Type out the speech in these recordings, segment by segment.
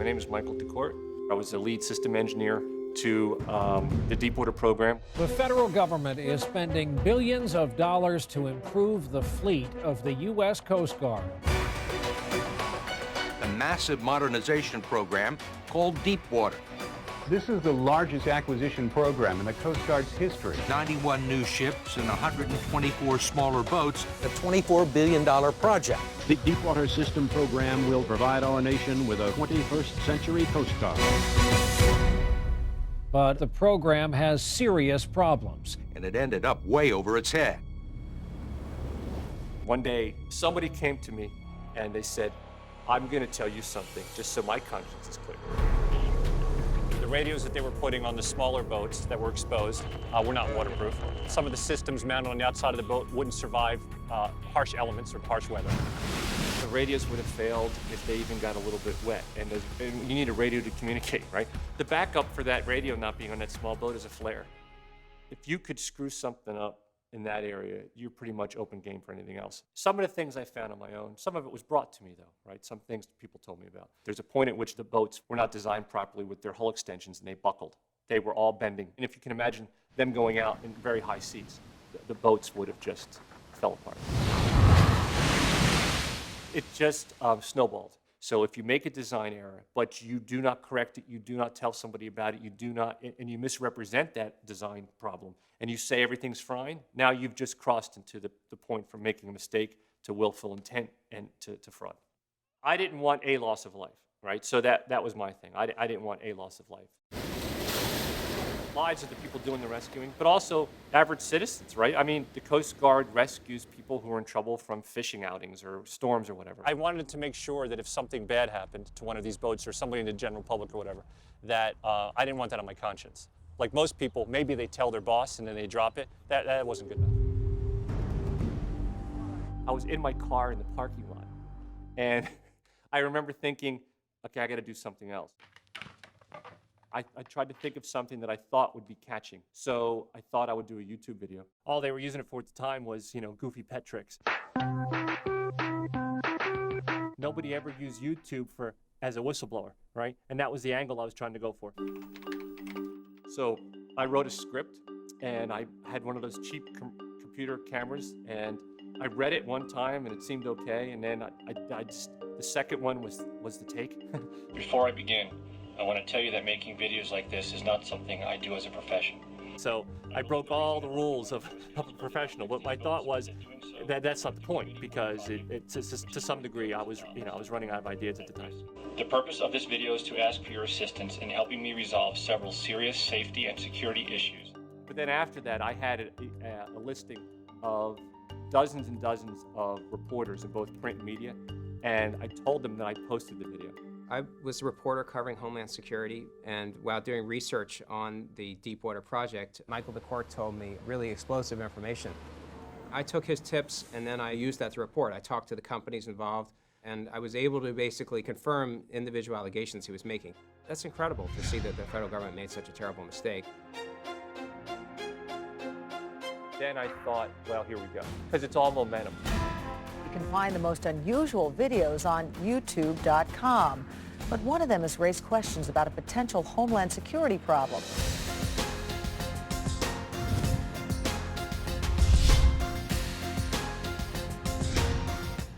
My name is Michael DeKort. I was the lead system engineer to the Deepwater program. The federal government is spending billions of dollars to improve the fleet of the U.S. Coast Guard. A massive modernization program called Deepwater. This is the largest acquisition program in the Coast Guard's history. 91 new ships and 124 smaller boats. A $24 billion project. The Deepwater System program will provide our nation with a 21st century Coast Guard. But the program has serious problems. And it ended up way over its head. One day, somebody came to me and they said, I'm going to tell you something, just so my conscience is clear. The radios that they were putting on the smaller boats that were exposed were not waterproof. Some of the systems mounted on the outside of the boat wouldn't survive harsh elements or harsh weather. The radios would have failed if they even got a little bit wet, and you need a radio to communicate, right? The backup for that radio not being on that small boat is a flare. If you could screw something up in that area, you're pretty much open game for anything else. Some of the things I found on my own, some of it was brought to me though, right? Some things people told me about. There's a point at which the boats were not designed properly with their hull extensions and they buckled. They were all bending. And if you can imagine them going out in very high seas, the boats would have just fell apart. It just snowballed. So if you make a design error, but you do not correct it, you do not tell somebody about it, and you misrepresent that design problem, and you say everything's fine, now you've just crossed into the point from making a mistake to willful intent and to fraud. I didn't want a loss of life, right? So that was my thing. I didn't want a loss of life. Lives of the people doing the rescuing, but also average citizens, right? I mean, the Coast Guard rescues people who are in trouble from fishing outings or storms or whatever. I wanted to make sure that if something bad happened to one of these boats or somebody in the general public or whatever, that I didn't want that on my conscience. Like most people, maybe they tell their boss and then they drop it. That wasn't good enough. I was in my car in the parking lot, and I remember thinking, okay, I got to do something else. I tried to think of something that I thought would be catching. So I thought I would do a YouTube video. All they were using it for at the time was, goofy pet tricks. Nobody ever used YouTube as a whistleblower, right? And that was the angle I was trying to go for. So I wrote a script, and I had one of those cheap computer cameras, and I read it one time, and it seemed okay, and then the second one was the take. Before I begin, I want to tell you that making videos like this is not something I do as a profession. So I broke all the rules of a professional, but my thought was that's not the point, because to some degree I was running out of ideas at the time. The purpose of this video is to ask for your assistance in helping me resolve several serious safety and security issues. But then after that, I had a listing of dozens and dozens of reporters in both print and media, and I told them that I posted the video. I was a reporter covering Homeland Security, and while doing research on the Deepwater project, Michael DeKort told me really explosive information. I took his tips, and then I used that to report. I talked to the companies involved, and I was able to basically confirm individual allegations he was making. That's incredible to see that the federal government made such a terrible mistake. Then I thought, well, here we go, because it's all momentum. You can find the most unusual videos on YouTube.com. But one of them has raised questions about a potential Homeland Security problem.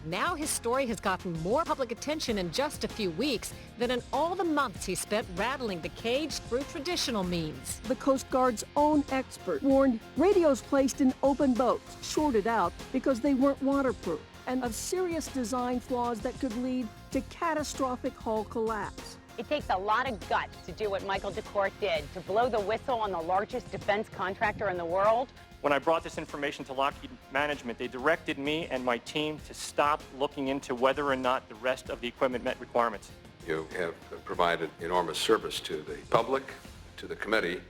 Now his story has gotten more public attention in just a few weeks than in all the months he spent rattling the cage through traditional means. The Coast Guard's own expert warned radios placed in open boats shorted out because they weren't waterproof, and of serious design flaws that could lead to catastrophic hull collapse. It takes a lot of guts to do what Michael DeKort did, to blow the whistle on the largest defense contractor in the world. When I brought this information to Lockheed management, they directed me and my team to stop looking into whether or not the rest of the equipment met requirements. You have provided enormous service to the public, to the committee,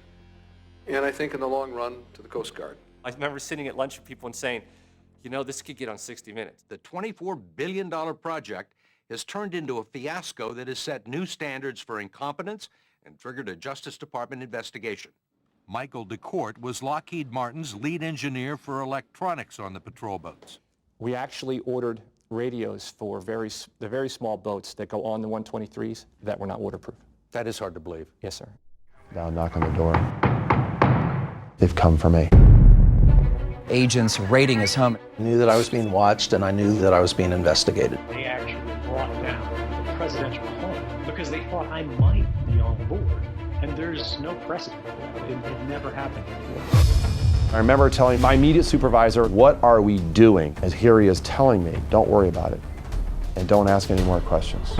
and I think in the long run, to the Coast Guard. I remember sitting at lunch with people and saying, this could get on 60 Minutes. The $24 billion project has turned into a fiasco that has set new standards for incompetence and triggered a Justice Department investigation. Michael DeKort was Lockheed Martin's lead engineer for electronics on the patrol boats. We actually ordered radios for the very small boats that go on the 123s that were not waterproof. That is hard to believe. Yes, sir. Now knock on the door. They've come for me. Agents raiding his home. I knew that I was being watched, and I knew that I was being investigated. They actually brought down the presidential home because they thought I might be on board. And there's no precedent. It never happened before. I remember telling my immediate supervisor, what are we doing? And here he is telling me, don't worry about it, and don't ask any more questions.